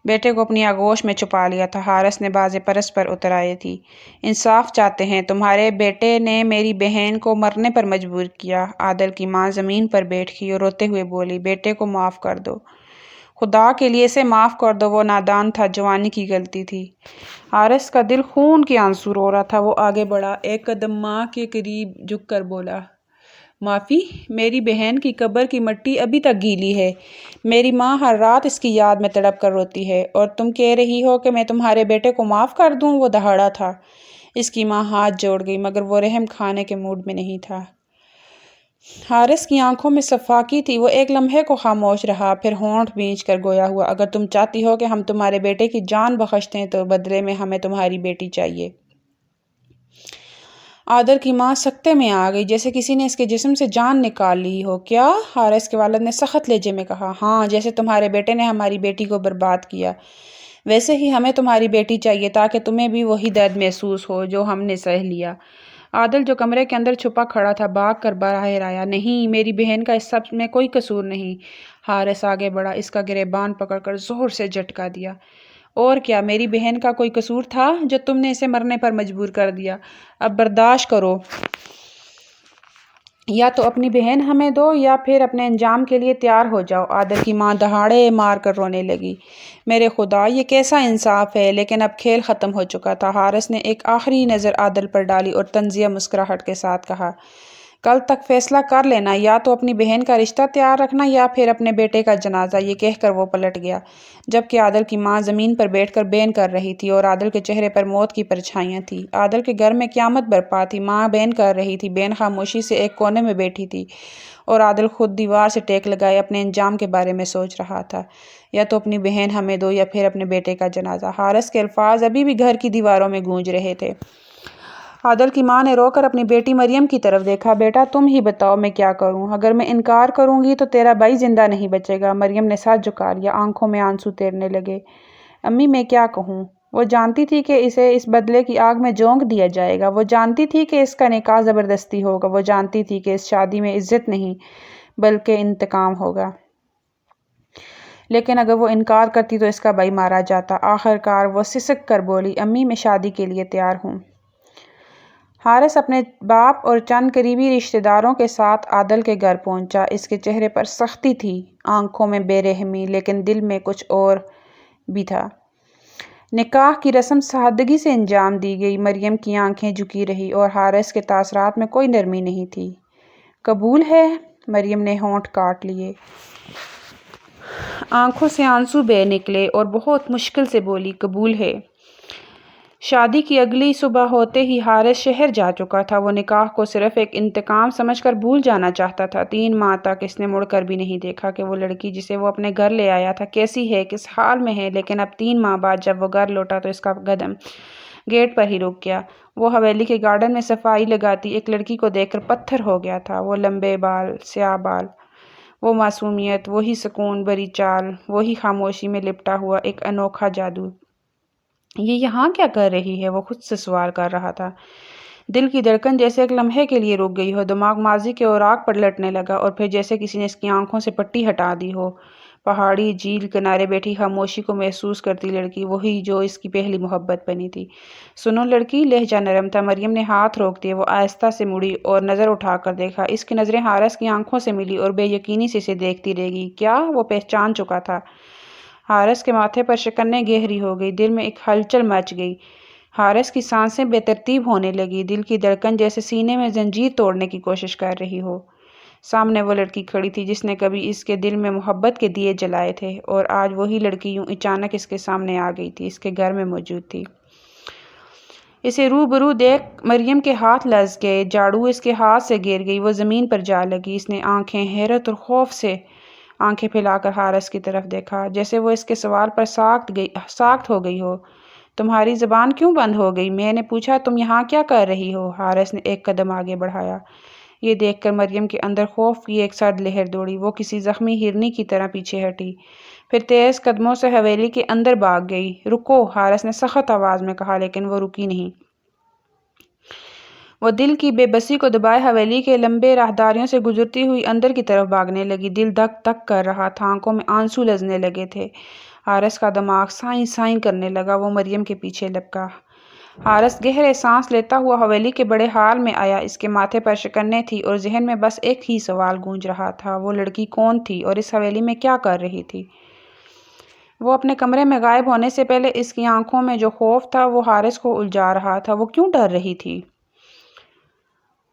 بیٹے کو اپنی آغوش میں چھپا لیا تھا۔ حارث نے باز پرس پر اتر آئی تھی۔ انصاف چاہتے ہیں، تمہارے بیٹے نے میری بہن کو مرنے پر مجبور کیا۔ عادل کی ماں زمین پر بیٹھ گئی اور روتے ہوئے بولی، بیٹے کو معاف کر دو، خدا کے لیے اسے معاف کر دو، وہ نادان تھا، جوانی کی غلطی تھی۔ حارث کا دل خون کے آنسو رو رہا تھا۔ وہ آگے بڑھا، ایک قدم ماں کے قریب جھک کر بولا، معافی، میری بہن کی قبر کی مٹی ابھی تک گیلی ہے، میری ماں ہر رات اس کی یاد میں تڑپ کر روتی ہے، اور تم کہہ رہی ہو کہ میں تمہارے بیٹے کو معاف کر دوں؟ وہ دہاڑا تھا۔ اس کی ماں ہاتھ جوڑ گئی، مگر وہ رحم کھانے کے موڈ میں نہیں تھا۔ حارث کی آنکھوں میں صفاقی تھی۔ وہ ایک لمحے کو خاموش رہا، پھر ہونٹ بھینچ کر گویا ہوا، اگر تم چاہتی ہو کہ ہم تمہارے بیٹے کی جان بخش دیں تو بدلے میں ہمیں تمہاری بیٹی چاہیے۔ عادل کی ماں سکتے میں آ گئی، جیسے کسی نے اس کے جسم سے جان نکال لی ہو۔ کیا؟ حارث کے والد نے سخت لہجے میں کہا۔ ہاں، جیسے تمہارے بیٹے نے ہماری بیٹی کو برباد کیا، ویسے ہی ہمیں تمہاری بیٹی چاہیے، تاکہ تمہیں بھی وہی درد محسوس ہو جو ہم نے سہ لیا۔ عادل جو کمرے کے اندر چھپا کھڑا تھا، بھاگ کر باہر آیا۔ نہیں، میری بہن کا اس سب میں کوئی قصور نہیں۔ حارث آگے بڑھا، اس کا گریبان پکڑ کر زور سے جھٹکا دیا۔ اور کیا میری بہن کا کوئی قصور تھا جو تم نے اسے مرنے پر مجبور کر دیا؟ اب برداشت کرو، یا تو اپنی بہن ہمیں دو یا پھر اپنے انجام کے لیے تیار ہو جاؤ۔ عادل کی ماں دہاڑے مار کر رونے لگی۔ میرے خدا، یہ کیسا انصاف ہے! لیکن اب کھیل ختم ہو چکا تھا۔ حارث نے ایک آخری نظر عادل پر ڈالی اور طنزیہ مسکراہٹ کے ساتھ کہا، کل تک فیصلہ کر لینا، یا تو اپنی بہن کا رشتہ تیار رکھنا یا پھر اپنے بیٹے کا جنازہ۔ یہ کہہ کر وہ پلٹ گیا، جبکہ عادل کی ماں زمین پر بیٹھ کر بین کر رہی تھی اور عادل کے چہرے پر موت کی پرچھائیاں تھیں۔ عادل کے گھر میں قیامت برپا تھی۔ ماں بین کر رہی تھی، بہن خاموشی سے ایک کونے میں بیٹھی تھی، اور عادل خود دیوار سے ٹیک لگائے اپنے انجام کے بارے میں سوچ رہا تھا، یا تو اپنی بہن ہمیں دو یا پھر اپنے بیٹے کا جنازہ۔ حارث کے الفاظ ابھی بھی گھر کی دیواروں میں گونج رہے تھے۔ عادل کی ماں نے رو کر اپنی بیٹی مریم کی طرف دیکھا۔ بیٹا، تم ہی بتاؤ میں کیا کروں؟ اگر میں انکار کروں گی تو تیرا بھائی زندہ نہیں بچے گا۔ مریم نے سر جھکا لیا، آنکھوں میں آنسو تیرنے لگے۔ امی، میں کیا کہوں؟ وہ جانتی تھی کہ اسے اس بدلے کی آگ میں جھونک دیا جائے گا، وہ جانتی تھی کہ اس کا نکاح زبردستی ہوگا، وہ جانتی تھی کہ اس شادی میں عزت نہیں بلکہ انتقام ہوگا۔ لیکن اگر وہ انکار کرتی تو اس کا بھائی مارا جاتا۔ آخر کار وہ سسک کر بولی، امی میں شادی کے لیے تیار ہوں۔ حارث اپنے باپ اور چند قریبی رشتہ داروں کے ساتھ عادل کے گھر پہنچا۔ اس کے چہرے پر سختی تھی، آنکھوں میں بے رحمی، لیکن دل میں کچھ اور بھی تھا۔ نکاح کی رسم سادگی سے انجام دی گئی۔ مریم کی آنکھیں جھکی رہی اور حارث کے تاثرات میں کوئی نرمی نہیں تھی۔ قبول ہے؟ مریم نے ہونٹ کاٹ لیے، آنکھوں سے آنسو بہہ نکلے اور بہت مشکل سے بولی، قبول ہے۔ شادی کی اگلی صبح ہوتے ہی حارث شہر جا چکا تھا۔ وہ نکاح کو صرف ایک انتقام سمجھ کر بھول جانا چاہتا تھا۔ 3 ماہ تک اس نے مڑ کر بھی نہیں دیکھا کہ وہ لڑکی جسے وہ اپنے گھر لے آیا تھا کیسی ہے، کس حال میں ہے، لیکن اب 3 ماہ بعد جب وہ گھر لوٹا تو اس کا قدم گیٹ پر ہی رک گیا۔ وہ حویلی کے گارڈن میں صفائی لگاتی ایک لڑکی کو دیکھ کر پتھر ہو گیا تھا۔ وہ لمبے بال، سیاہ بال، وہ معصومیت، وہی سکون بھری چال، وہی خاموشی میں لپٹا ہوا ایک انوکھا جادو۔ یہ یہاں کیا کر رہی ہے؟ وہ خود سے سوال کر رہا تھا۔ دل کی دھڑکن جیسے ایک لمحے کے لیے رک گئی ہو، دماغ ماضی کے اوراق پر لٹنے لگا اور پھر جیسے کسی نے اس کی آنکھوں سے پٹی ہٹا دی ہو۔ پہاڑی جھیل کنارے بیٹھی خاموشی کو محسوس کرتی لڑکی، وہی جو اس کی پہلی محبت بنی تھی۔ سنو لڑکی، لہجہ نرم تھا۔ مریم نے ہاتھ روک دیے۔ وہ آہستہ سے مڑی اور نظر اٹھا کر دیکھا۔ اس کی نظریں حارث کی آنکھوں سے ملی اور بے یقینی سے اسے دیکھتی رہ گئی۔ کیا وہ پہچان چکا تھا؟ حارث کے ماتھے پر شکنیں گہری ہو گئی، دل میں ایک ہلچل مچ گئی۔ حارث کی سانسیں بے ترتیب ہونے لگی، دل کی دھڑکن جیسے سینے میں زنجیر توڑنے کی کوشش کر رہی ہو۔ سامنے وہ لڑکی کھڑی تھی جس نے کبھی اس کے دل میں محبت کے دیے جلائے تھے، اور آج وہی لڑکی یوں اچانک اس کے سامنے آ گئی تھی، اس کے گھر میں موجود تھی۔ اسے روبرو دیکھ مریم کے ہاتھ لرز گئے، جھاڑو اس کے ہاتھ سے گر گئی، وہ زمین پر جا لگی۔ اس نے آنکھیں حیرت اور خوف سے آنکھیں پھیلا کر حارث کی طرف دیکھا، جیسے وہ اس کے سوال پر ساخت ہو گئی ہو۔ تمہاری زبان کیوں بند ہو گئی؟ میں نے پوچھا، تم یہاں کیا کر رہی ہو؟ حارث نے ایک قدم آگے بڑھایا۔ یہ دیکھ کر مریم کے اندر خوف کی ایک سرد لہر دوڑی۔ وہ کسی زخمی ہرنی کی طرح پیچھے ہٹی، پھر تیز قدموں سے حویلی کے اندر بھاگ گئی۔ رکو، حارث نے سخت آواز میں کہا، لیکن وہ رکی نہیں۔ وہ دل کی بے بسی کو دبائے حویلی کے لمبے راہداریوں سے گزرتی ہوئی اندر کی طرف بھاگنے لگی۔ دل دھک دھک کر رہا تھا، آنکھوں میں آنسو لرزنے لگے تھے۔ حارث کا دماغ سائیں سائیں کرنے لگا۔ وہ مریم کے پیچھے لپکا۔ حارث گہرے سانس لیتا ہوا حویلی کے بڑے ہال میں آیا۔ اس کے ماتھے پر شکنیں تھیں اور ذہن میں بس ایک ہی سوال گونج رہا تھا، وہ لڑکی کون تھی اور اس حویلی میں کیا کر رہی تھی؟ وہ اپنے کمرے میں غائب ہونے سے پہلے اس کی آنکھوں میں جو خوف تھا وہ حارث کو الجھا رہا تھا۔ وہ کیوں ڈر رہی تھی؟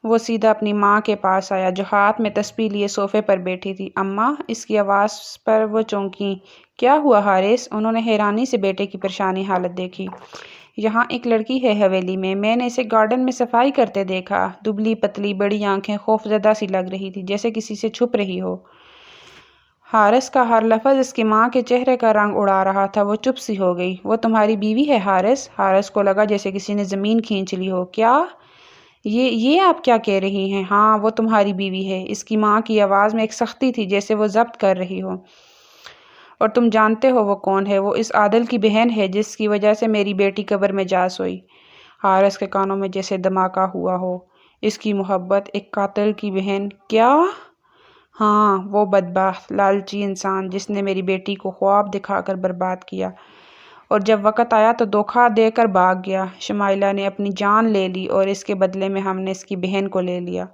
وہ سیدھا اپنی ماں کے پاس آیا جو ہاتھ میں تسبیح لیے صوفے پر بیٹھی تھی۔ اماں! اس کی آواز پر وہ چونکیں۔ کیا ہوا حارث؟ انہوں نے حیرانی سے بیٹے کی پریشانی حالت دیکھی۔ یہاں ایک لڑکی ہے حویلی میں نے اسے گارڈن میں صفائی کرتے دیکھا۔ دبلی پتلی، بڑی آنکھیں خوفزدہ سی لگ رہی تھی، جیسے کسی سے چھپ رہی ہو۔ حارث کا ہر لفظ اس کی ماں کے چہرے کا رنگ اڑا رہا تھا۔ وہ چپ سی ہو گئی۔ وہ تمہاری بیوی ہے حارث؟ حارث کو لگا جیسے کسی نے زمین کھینچ لی ہو۔ کیا؟ یہ آپ کیا کہہ رہی ہیں؟ ہاں، وہ تمہاری بیوی ہے۔ اس کی ماں کی آواز میں ایک سختی تھی جیسے وہ ضبط کر رہی ہو۔ اور تم جانتے ہو وہ کون ہے؟ وہ اس عادل کی بہن ہے جس کی وجہ سے میری بیٹی قبر میں جا سوئی۔ حارث کے کانوں میں جیسے دھماکہ ہوا ہو۔ اس کی محبت، ایک قاتل کی بہن؟ کیا؟ ہاں، وہ بدبخت، لالچی انسان جس نے میری بیٹی کو خواب دکھا کر برباد کیا، اور جب وقت آیا تو دھوکہ دے کر بھاگ گیا۔ شمائلہ نے اپنی جان لے لی اور اس کے بدلے میں ہم نے اس کی بہن کو لے لیا۔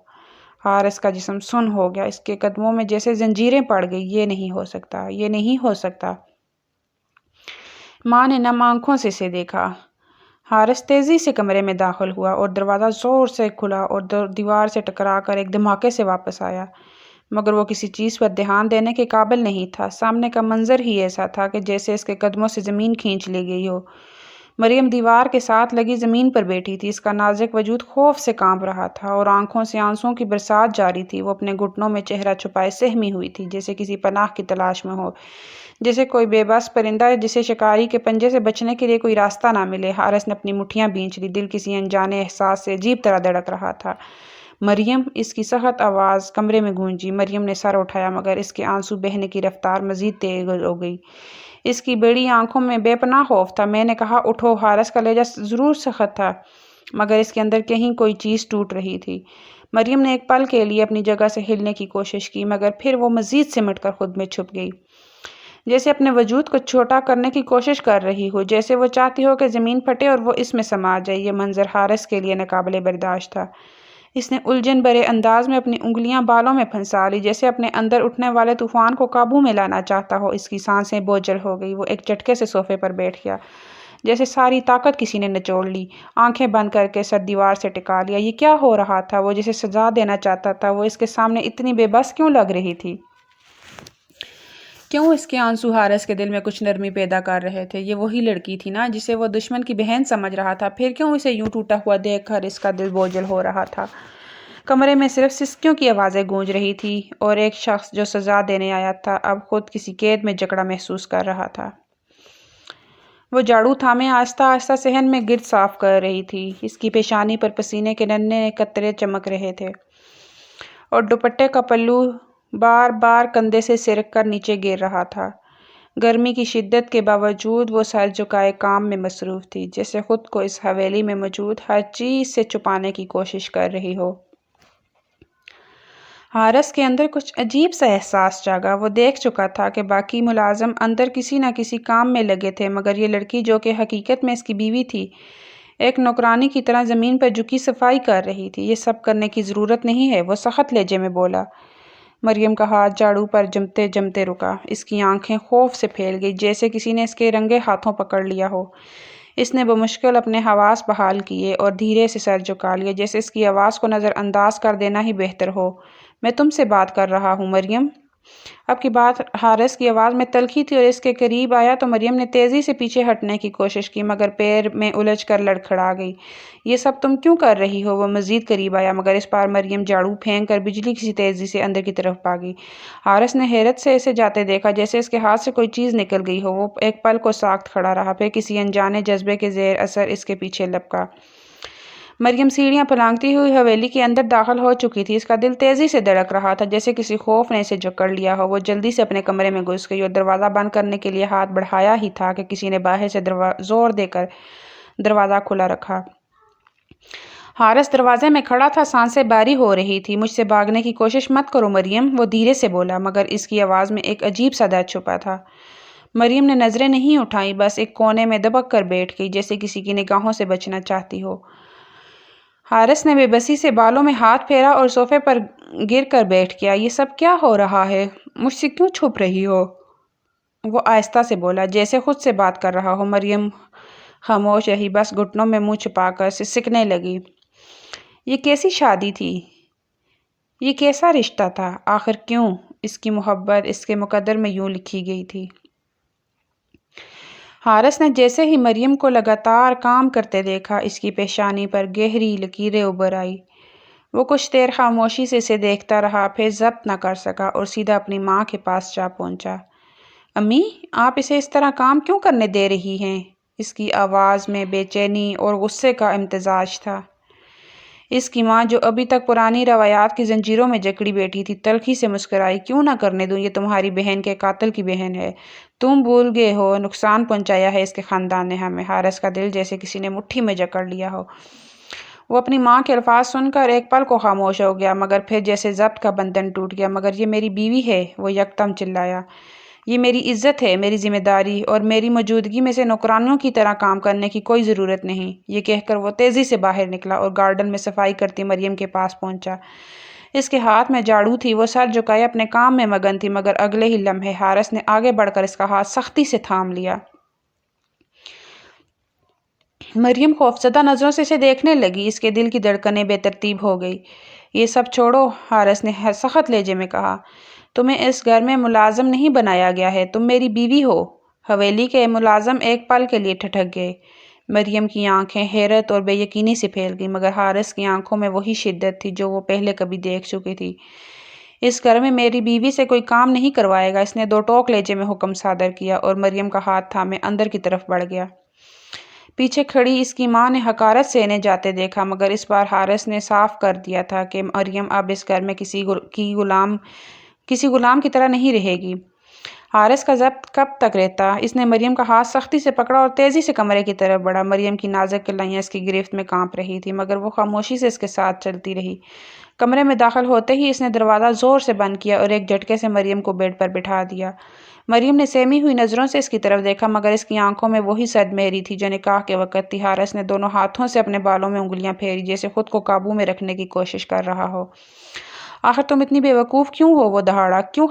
حارث کا جسم سن ہو گیا، اس کے قدموں میں جیسے زنجیریں پڑ گئی۔ یہ نہیں ہو سکتا، یہ نہیں ہو سکتا۔ ماں نے نم آنکھوں سے اسے دیکھا۔ حارث تیزی سے کمرے میں داخل ہوا اور دروازہ زور سے کھلا اور دیوار سے ٹکرا کر ایک دھماکے سے واپس آیا، مگر وہ کسی چیز پر دھیان دینے کے قابل نہیں تھا۔ سامنے کا منظر ہی ایسا تھا کہ جیسے اس کے قدموں سے زمین کھینچ لی گئی ہو۔ مریم دیوار کے ساتھ لگی زمین پر بیٹھی تھی، اس کا نازک وجود خوف سے کانپ رہا تھا اور آنکھوں سے آنسوؤں کی برسات جاری تھی۔ وہ اپنے گھٹنوں میں چہرہ چھپائے سہمی ہوئی تھی، جیسے کسی پناہ کی تلاش میں ہو، جیسے کوئی بے بس پرندہ جسے شکاری کے پنجے سے بچنے کے لیے کوئی راستہ نہ ملے۔ حارث نے اپنی مٹھیاں بھینچ لی، دل کسی انجانے احساس سے عجیب طرح دھڑک رہا تھا۔ مریم! اس کی سخت آواز کمرے میں گونجی۔ مریم نے سر اٹھایا، مگر اس کے آنسو بہنے کی رفتار مزید تیز ہو گئی۔ اس کی بڑی آنکھوں میں بے پناہ خوف تھا۔ میں نے کہا اٹھو۔ حارث کا لہجہ ضرور سخت تھا مگر اس کے اندر کہیں کوئی چیز ٹوٹ رہی تھی۔ مریم نے ایک پل کے لیے اپنی جگہ سے ہلنے کی کوشش کی مگر پھر وہ مزید سمٹ کر خود میں چھپ گئی، جیسے اپنے وجود کو چھوٹا کرنے کی کوشش کر رہی ہو، جیسے وہ چاہتی ہو کہ زمین پھٹے اور وہ اس میں سما جائے۔ یہ منظر حارث کے لیے ناقابل برداشت تھا۔ اس نے الجھن بھرے انداز میں اپنی انگلیاں بالوں میں پھنسا لی، جیسے اپنے اندر اٹھنے والے طوفان کو قابو میں لانا چاہتا ہو۔ اس کی سانسیں بوجھل ہو گئی۔ وہ ایک جھٹکے سے صوفے پر بیٹھ گیا، جیسے ساری طاقت کسی نے نچوڑ لی۔ آنکھیں بند کر کے سر دیوار سے ٹکا لیا۔ یہ کیا ہو رہا تھا؟ وہ جسے سزا دینا چاہتا تھا وہ اس کے سامنے اتنی بے بس کیوں لگ رہی تھی؟ کیوں اس کے آنسو حارث کے دل میں کچھ نرمی پیدا کر رہے تھے؟ یہ وہی لڑکی تھی نا جسے وہ دشمن کی بہن سمجھ رہا تھا؟ پھر کیوں اسے یوں ٹوٹا ہوا دیکھ کر اس کا دل بوجھل ہو رہا تھا؟ کمرے میں صرف سسکیوں کی آوازیں گونج رہی تھی اور ایک شخص جو سزا دینے آیا تھا اب خود کسی قید میں جکڑا محسوس کر رہا تھا۔ وہ جھاڑو تھامے آہستہ آہستہ صحن میں گرد صاف کر رہی تھی۔ اس کی پیشانی پر پسینے کے ننھے قطرے چمک رہے تھے اور دوپٹے کا پلو بار بار کندھے سے سرک کر نیچے گر رہا تھا۔ گرمی کی شدت کے باوجود وہ سر جھکائے کام میں مصروف تھی، جیسے خود کو اس حویلی میں موجود ہر چیز سے چھپانے کی کوشش کر رہی ہو۔ حارث کے اندر کچھ عجیب سا احساس جاگا۔ وہ دیکھ چکا تھا کہ باقی ملازم اندر کسی نہ کسی کام میں لگے تھے مگر یہ لڑکی جو کہ حقیقت میں اس کی بیوی تھی، ایک نوکرانی کی طرح زمین پر جھکی صفائی کر رہی تھی۔ یہ سب کرنے کی ضرورت نہیں ہے، وہ سخت لہجے میں بولا۔ مریم کا ہاتھ جھاڑو پر جمتے جمتے رکا۔ اس کی آنکھیں خوف سے پھیل گئی، جیسے کسی نے اس کے رنگے ہاتھوں پکڑ لیا ہو۔ اس نے بمشکل اپنے حواس بحال کیے اور دھیرے سے سر جھکا لیا، جیسے اس کی آواز کو نظر انداز کر دینا ہی بہتر ہو۔ میں تم سے بات کر رہا ہوں مریم۔ اب کی بات حارث کی آواز میں تلخی تھی اور اس کے قریب آیا تو مریم نے تیزی سے پیچھے ہٹنے کی کوشش کی مگر پیر میں الجھ کر لڑکھڑا گئی۔ یہ سب تم کیوں کر رہی ہو؟ وہ مزید قریب آیا مگر اس بار مریم جھاڑو پھینک کر بجلی کی تیزی سے اندر کی طرف بھاگی۔ حارث نے حیرت سے اسے جاتے دیکھا، جیسے اس کے ہاتھ سے کوئی چیز نکل گئی ہو۔ وہ ایک پل کو ساکت کھڑا رہا، پھر کسی انجانے جذبے کے زیر اثر اس کے پیچھے لپکا۔ مریم سیڑھیاں پھلانگتی ہوئی حویلی کے اندر داخل ہو چکی تھی۔ اس کا دل تیزی سے دھڑک رہا تھا، جیسے کسی خوف نے اسے جکڑ لیا ہو۔ وہ جلدی سے اپنے کمرے میں گھس گئی اور دروازہ بند کرنے کے لیے ہاتھ بڑھایا ہی تھا کہ کسی نے باہر سے زور دے کر دروازہ کھلا رکھا۔ حارث دروازے میں کھڑا تھا، سانسیں بھاری ہو رہی تھی۔ مجھ سے بھاگنے کی کوشش مت کرو مریم، وہ دھیرے سے بولا مگر اس کی آواز میں ایک عجیب سا درد چھپا تھا۔ مریم نے نظریں نہیں اٹھائیں، بس ایک کونے میں دبک کر بیٹھ گئی، جیسے کسی کی نگاہوں سے بچنا چاہتی ہو۔ حارث نے بے بسی سے بالوں میں ہاتھ پھیرا اور صوفے پر گر کر بیٹھ گیا۔ یہ سب کیا ہو رہا ہے؟ مجھ سے کیوں چھپ رہی ہو؟ وہ آہستہ سے بولا، جیسے خود سے بات کر رہا ہو۔ مریم خاموش رہی، بس گھٹنوں میں منہ چھپا کر سسکنے لگی۔ یہ کیسی شادی تھی؟ یہ کیسا رشتہ تھا؟ آخر کیوں اس کی محبت اس کے مقدر میں یوں لکھی گئی تھی؟ حارث نے جیسے ہی مریم کو لگاتار کام کرتے دیکھا، اس کی پیشانی پر گہری لکیریں ابھر آئی۔ وہ کچھ دیر خاموشی سے اسے دیکھتا رہا، پھر ضبط نہ کر سکا اور سیدھا اپنی ماں کے پاس جا پہنچا۔ امی، آپ اسے اس طرح کام کیوں کرنے دے رہی ہیں؟ اس کی آواز میں بے چینی اور غصے کا امتزاج تھا۔ اس کی ماں جو ابھی تک پرانی روایات کی زنجیروں میں جکڑی بیٹھی تھی، تلخی سے مسکرائی۔ کیوں نہ کرنے دوں؟ یہ تمہاری بہن کے قاتل کی بہن ہے۔ تم بھول گئے ہو نقصان پہنچایا ہے اس کے خاندان نے ہمیں۔ حارث کا دل جیسے کسی نے مٹھی میں جکڑ لیا ہو۔ وہ اپنی ماں کے الفاظ سن کر ایک پل کو خاموش ہو گیا مگر پھر جیسے ضبط کا بندھن ٹوٹ گیا۔ مگر یہ میری بیوی ہے، وہ یکدم چلایا۔ یہ میری عزت ہے، میری ذمہ داری، اور میری موجودگی میں سے نوکرانیوں کی طرح کام کرنے کی کوئی ضرورت نہیں۔ یہ کہہ کر وہ تیزی سے باہر نکلا اور گارڈن میں صفائی کرتی مریم کے پاس پہنچا۔ اس کے ہاتھ میں جھاڑو تھی، وہ سر جھکائے اپنے کام میں مگن تھی مگر اگلے ہی لمحے حارث نے آگے بڑھ کر اس کا ہاتھ سختی سے تھام لیا۔ مریم خوفزدہ نظروں سے اسے دیکھنے لگی، اس کے دل کی دھڑکنیں بے ترتیب ہو گئی۔ یہ سب چھوڑو، حارث نے سخت لہجے میں کہا۔ تمہیں اس گھر میں ملازم نہیں بنایا گیا ہے، تم میری بیوی ہو۔ حویلی کے ملازم ایک پل کے لیے ٹھٹک گئے۔ مریم کی آنکھیں حیرت اور بے یقینی سے پھیل گئیں مگر حارث کی آنکھوں میں وہی شدت تھی جو وہ پہلے کبھی دیکھ چکی تھی۔ اس گھر میں میری بیوی سے کوئی کام نہیں کروائے گا، اس نے دو ٹوک لہجے میں حکم صادر کیا اور مریم کا ہاتھ تھامے اندر کی طرف بڑھ گیا۔ پیچھے کھڑی اس کی ماں نے حقارت سے انہیں جاتے دیکھا مگر اس بار حارث نے صاف کر دیا تھا کہ مریم اب اس گھر میں کسی غلام کی طرح نہیں رہے گی۔ حارث کا ضبط کب تک رہتا؟ اس نے مریم کا ہاتھ سختی سے پکڑا اور تیزی سے کمرے کی طرف بڑھا۔ مریم کی نازک کلائیاں اس کی گرفت میں کانپ رہی تھی، مگر وہ خاموشی سے اس کے ساتھ چلتی رہی۔ کمرے میں داخل ہوتے ہی اس نے دروازہ زور سے بند کیا اور ایک جھٹکے سے مریم کو بیڈ پر بٹھا دیا۔ مریم نے سہمی ہوئی نظروں سے اس کی طرف دیکھا، مگر اس کی آنکھوں میں وہی صدمے تھی جو نکاح کے وقت تھی۔ حارث نے دونوں ہاتھوں سے اپنے بالوں میں انگلیاں پھیری، جیسے خود کو قابو میں رکھنے کی کوشش کر رہا ہو۔ آخر تم اتنی بے وقوف کیوں ہو؟ وہ دہاڑا۔ کیوں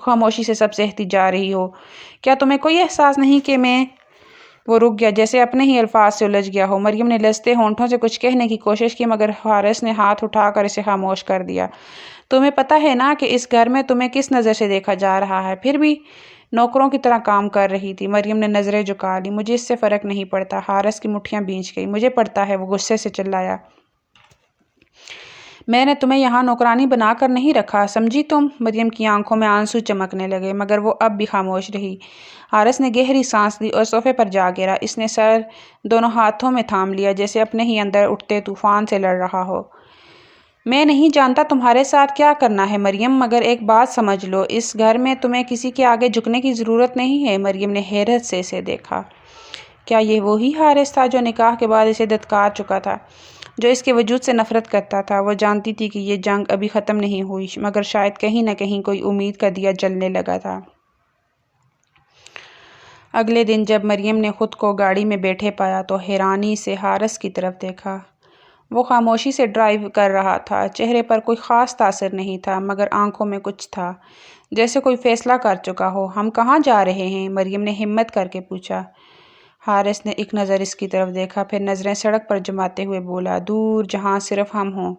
خاموشی سے سب سہتی جا رہی ہو؟ کیا تمہیں کوئی احساس نہیں کہ میں…؟ وہ رک گیا، جیسے اپنے ہی الفاظ سے الجھ گیا ہو۔ مریم نے لرزتے ہونٹوں سے کچھ کہنے کی کوشش کی، مگر حارث نے ہاتھ اٹھا کر اسے خاموش کر دیا۔ تمہیں پتہ ہے نا کہ اس گھر میں تمہیں کس نظر سے دیکھا جا رہا ہے؟ پھر بھی نوکروں کی طرح کام کر رہی تھی۔ مریم نے نظریں جھکا لیں۔ مجھے اس سے فرق نہیں پڑتا۔ حارث کی مٹھیاں بھیج گئی۔ مجھے پڑتا ہے، وہ غصے سے چلایا۔ میں نے تمہیں یہاں نوکرانی بنا کر نہیں رکھا، سمجھی تم؟ مریم کی آنکھوں میں آنسو چمکنے لگے، مگر وہ اب بھی خاموش رہی۔ حارث نے گہری سانس لی اور صوفے پر جا گرا۔ اس نے سر دونوں ہاتھوں میں تھام لیا، جیسے اپنے ہی اندر اٹھتے طوفان سے لڑ رہا ہو۔ میں نہیں جانتا تمہارے ساتھ کیا کرنا ہے مریم، مگر ایک بات سمجھ لو، اس گھر میں تمہیں کسی کے آگے جھکنے کی ضرورت نہیں ہے۔ مریم نے حیرت سے اسے دیکھا۔ کیا یہ وہی حارث تھا جو نکاح کے بعد اسے دھتکار چکا تھا، جو اس کے وجود سے نفرت کرتا تھا؟ وہ جانتی تھی کہ یہ جنگ ابھی ختم نہیں ہوئی، مگر شاید کہیں نہ کہیں کوئی امید کا دیا جلنے لگا تھا۔ اگلے دن جب مریم نے خود کو گاڑی میں بیٹھے پایا تو حیرانی سے حارث کی طرف دیکھا۔ وہ خاموشی سے ڈرائیو کر رہا تھا۔ چہرے پر کوئی خاص تاثر نہیں تھا، مگر آنکھوں میں کچھ تھا، جیسے کوئی فیصلہ کر چکا ہو۔ ہم کہاں جا رہے ہیں؟ مریم نے ہمت کر کے پوچھا۔ حارث نے ایک نظر اس کی طرف دیکھا، پھر نظریں سڑک پر جماتے ہوئے بولا، دور، جہاں صرف ہم ہوں۔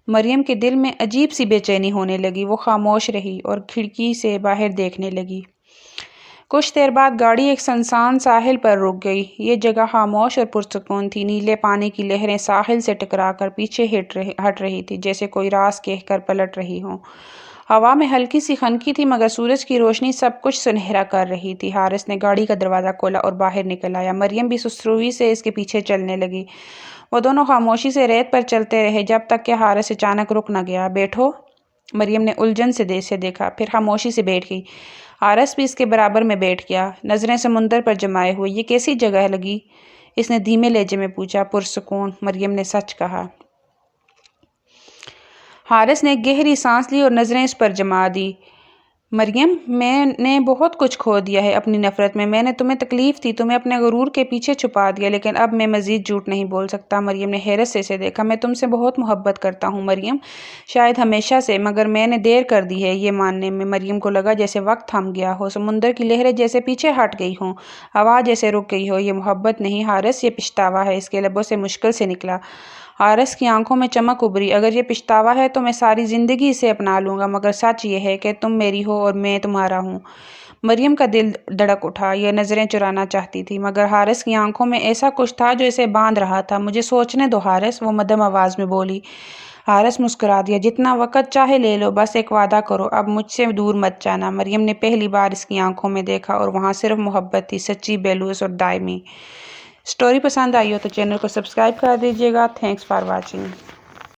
مریم کے دل میں عجیب سی بے چینی ہونے لگی۔ وہ خاموش رہی اور کھڑکی سے باہر دیکھنے لگی۔ کچھ دیر بعد گاڑی ایک سنسان ساحل پر رک گئی۔ یہ جگہ خاموش اور پرسکون تھی۔ نیلے پانی کی لہریں ساحل سے ٹکرا کر پیچھے ہٹ رہی تھی، جیسے کوئی راز کہہ کر پلٹ رہی ہوں۔ ہوا میں ہلکی سی خنکی تھی، مگر سورج کی روشنی سب کچھ سنہرا کر رہی تھی۔ حارث نے گاڑی کا دروازہ کھولا اور باہر نکل آیا۔ مریم بھی سسروئی سے اس کے پیچھے چلنے لگی۔ وہ دونوں خاموشی سے ریت پر چلتے رہے، جب تک کہ حارث اچانک رک نہ گیا۔ بیٹھو۔ مریم نے الجھن سے دیکھا، پھر خاموشی سے بیٹھ گئی۔ حارث بھی اس کے برابر میں بیٹھ گیا، نظریں سمندر پر جمائے ہوئے۔ یہ کیسی جگہ لگی؟ اس نے دھیمے لہجے میں پوچھا۔ پرسکون، مریم نے سچ کہا۔ حارث نے گہری سانس لی اور نظریں اس پر جما دی۔ مریم، میں نے بہت کچھ کھو دیا ہے اپنی نفرت میں۔ میں نے تمہیں تکلیف دی، تمہیں اپنے غرور کے پیچھے چھپا دیا، لیکن اب میں مزید جھوٹ نہیں بول سکتا۔ مریم نے حیرت سے اسے دیکھا۔ میں تم سے بہت محبت کرتا ہوں مریم، شاید ہمیشہ سے، مگر میں نے دیر کر دی ہے یہ ماننے میں۔ مریم کو لگا جیسے وقت تھم گیا ہو، سمندر کی لہریں جیسے پیچھے ہٹ گئی ہوں، ہوا جیسے رک گئی ہو۔ یہ محبت نہیں حارث، یہ پچھتاوا ہے۔ اس کے لبوں سے مشکل سے نکلا۔ حارث کی آنکھوں میں چمک ابھری۔ اگر یہ پچھتاوا ہے تو میں ساری زندگی اسے اپنا لوں گا، مگر سچ یہ ہے کہ تم میری ہو اور میں تمہارا ہوں۔ مریم کا دل دھڑک اٹھا۔ یہ نظریں چرانا چاہتی تھی، مگر حارث کی آنکھوں میں ایسا کچھ تھا جو اسے باندھ رہا تھا۔ مجھے سوچنے دو حارث، وہ مدھم آواز میں بولی۔ حارث مسکرا دیا۔ جتنا وقت چاہے لے لو، بس ایک وعدہ کرو، اب مجھ سے دور مت جانا۔ مریم نے پہلی بار اس کی آنکھوں میں دیکھا اور وہاں صرف محبت تھی، سچی، بے لوث اور دائمی۔ اسٹوری پسند آئی ہو تو چینل کو سبسکرائب کر دیجیے گا۔ Thanks for watching.